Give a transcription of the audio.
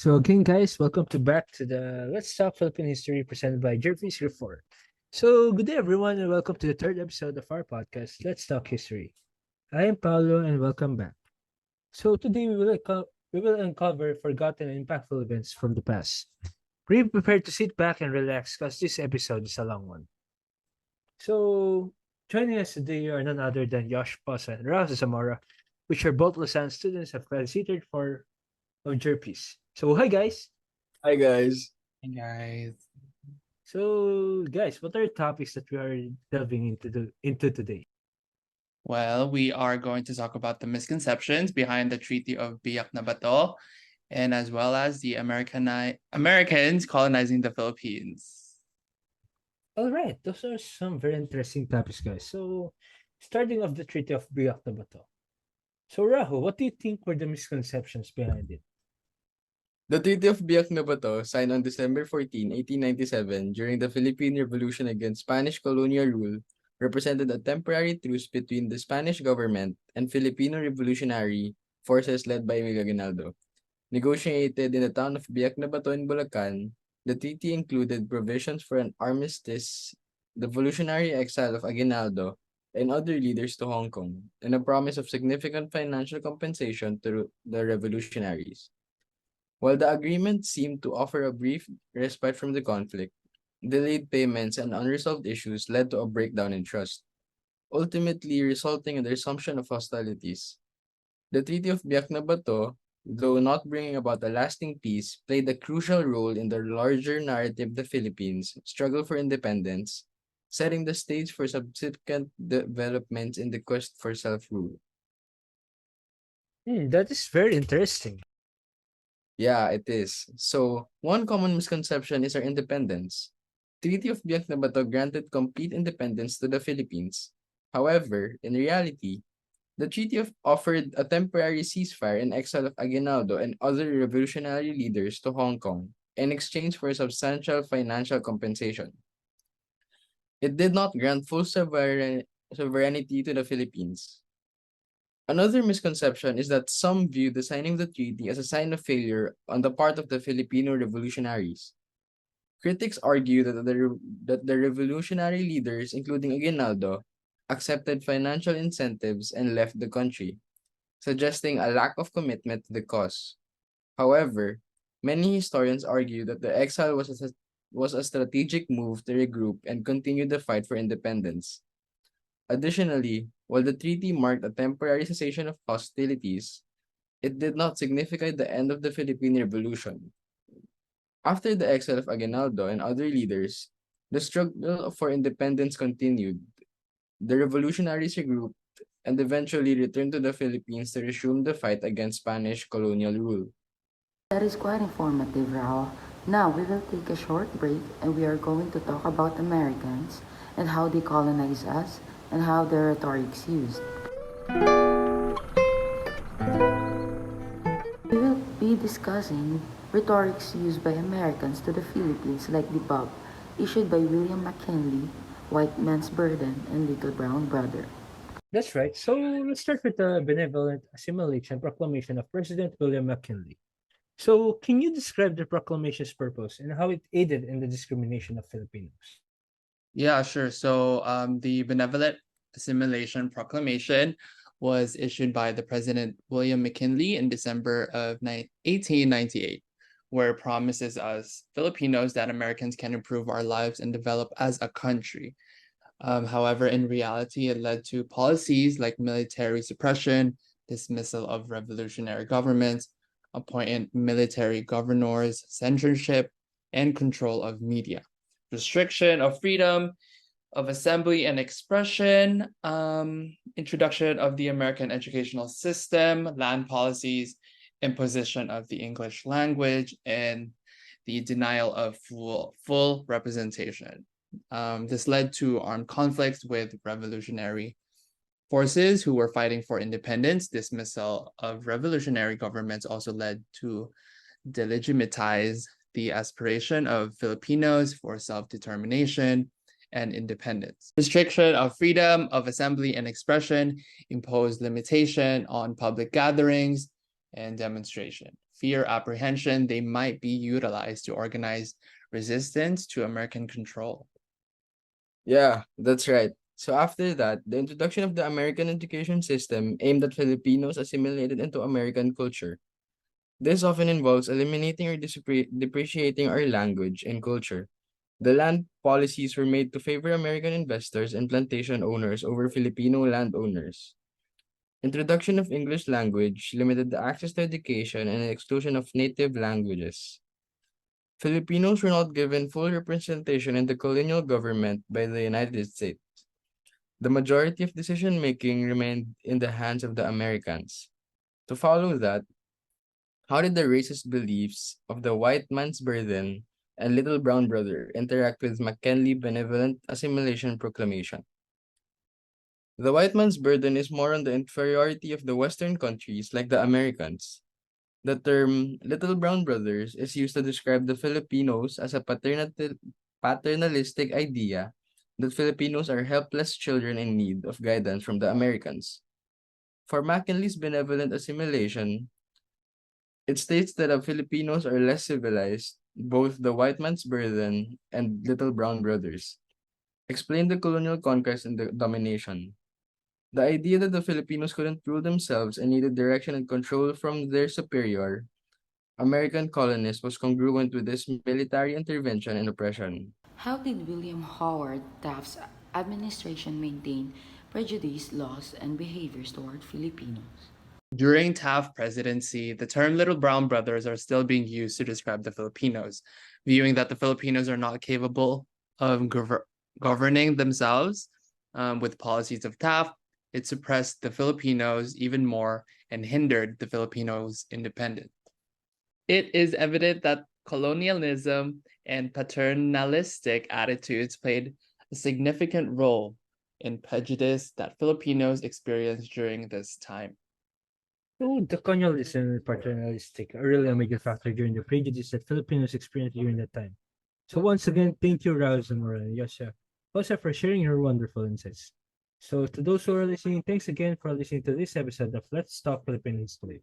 So again, guys, welcome to back to the Let's Talk Philippine History presented by Jervis Report. So good day, everyone, and welcome to the third episode of our podcast, Let's Talk History. I am Paolo, and welcome back. So today we will uncover forgotten and impactful events from the past. Be prepared to sit back and relax, because this episode is a long one. So joining us today are none other than Josh Posa and Rouse Zamora, which are both Lausanne students have considered for of Jerpies. So hi, guys. Hi guys. Hey guys. So, guys, what are topics that we are delving into today? Well, we are going to talk about the misconceptions behind the Treaty of Biak na Bato, and as well as the Americans colonizing the Philippines. All right, those are some very interesting topics, guys. So, starting off the Treaty of Biak na Bato. So, Rahul, what do you think were the misconceptions behind it? The Treaty of Biak na Bato, signed on December 14, 1897, during the Philippine Revolution against Spanish colonial rule, represented a temporary truce between the Spanish government and Filipino revolutionary forces led by Miguel Aguinaldo. Negotiated in the town of Biak na Bato in Bulacan, the treaty included provisions for an armistice, the voluntary exile of Aguinaldo, and other leaders to Hong Kong, and a promise of significant financial compensation to the revolutionaries. While the agreement seemed to offer a brief respite from the conflict, delayed payments and unresolved issues led to a breakdown in trust, ultimately resulting in the resumption of hostilities. The Treaty of Biak na Bato, though not bringing about a lasting peace, played a crucial role in the larger narrative of the Philippines' struggle for independence, setting the stage for subsequent developments in the quest for self-rule. That is very interesting. Yeah, it is. So, one common misconception is our independence. Treaty of Biak na Bato granted complete independence to the Philippines. However, in reality, the offered a temporary ceasefire and exile of Aguinaldo and other revolutionary leaders to Hong Kong in exchange for substantial financial compensation. It did not grant full sovereignty to the Philippines. Another misconception is that some view the signing of the treaty as a sign of failure on the part of the Filipino revolutionaries. Critics argue that the revolutionary leaders, including Aguinaldo, accepted financial incentives and left the country, suggesting a lack of commitment to the cause. However, many historians argue that the exile was a strategic move to regroup and continue the fight for independence. Additionally, while the treaty marked a temporary cessation of hostilities, it did not signify the end of the Philippine Revolution. After the exile of Aguinaldo and other leaders, the struggle for independence continued. The revolutionaries regrouped and eventually returned to the Philippines to resume the fight against Spanish colonial rule. That is quite informative, Rahul. Now we will take a short break and we are going to talk about Americans and how they colonized us and how their rhetoric's used. We will be discussing rhetorics used by Americans to the Philippines like the Bob, issued by William McKinley, White Man's Burden, and Little Brown Brother. That's right. So let's start with the benevolent assimilation proclamation of President William McKinley. So, can you describe the proclamation's purpose and how it aided in the discrimination of Filipinos? Yeah, sure. So the Benevolent Assimilation Proclamation was issued by the President William McKinley in December of 1898, where it promises us Filipinos that Americans can improve our lives and develop as a country. However, in reality, it led to policies like military suppression, dismissal of revolutionary governments, appointing military governors, censorship, and control of media, restriction of freedom of assembly and expression, introduction of the American educational system, land policies, imposition of the English language, and the denial of full representation. This led to armed conflicts with revolutionary forces who were fighting for independence. Dismissal of revolutionary governments also led to delegitimize the aspiration of Filipinos for self-determination and independence. Restriction of freedom of assembly and expression imposed limitation on public gatherings and demonstration. fear apprehension, they might be utilized to organize resistance to American control. Yeah, that's right. So after that, the introduction of the American education system aimed at Filipinos assimilated into American culture. This often involves eliminating or depreciating our language and culture. The land policies were made to favor American investors and plantation owners over Filipino landowners. Introduction of English language limited the access to education and the exclusion of native languages. Filipinos were not given full representation in the colonial government by the United States. The majority of decision making remained in the hands of the Americans. To follow that, how did the racist beliefs of the white man's burden and little brown brother interact with McKinley benevolent assimilation proclamation? The white man's burden is more on the inferiority of the Western countries like the Americans. The term little brown brothers is used to describe the Filipinos as a paternalistic idea that Filipinos are helpless children in need of guidance from the Americans. For McKinley's benevolent assimilation, it states that Filipinos are less civilized, both the white man's burden and little brown brothers. Explain the colonial conquest and the domination. The idea that the Filipinos couldn't rule themselves and needed direction and control from their superior American colonists was congruent with this military intervention and oppression. How did William Howard Taft's administration maintain prejudice laws and behaviors toward Filipinos? During Taft presidency, the term little brown brothers are still being used to describe the Filipinos, viewing that the Filipinos are not capable of governing themselves with policies of Taft. It suppressed the Filipinos even more and hindered the Filipinos' independence. It is evident that colonialism and paternalistic attitudes played a significant role in prejudice that Filipinos experienced during this time. So the colonialism and paternalistic are really a major factor during the prejudice that Filipinos experienced during that time. So once again, thank you, Raul Zamora and Yosha, also for sharing your wonderful insights. So to those who are listening, thanks again for listening to this episode of Let's Talk Philippine History.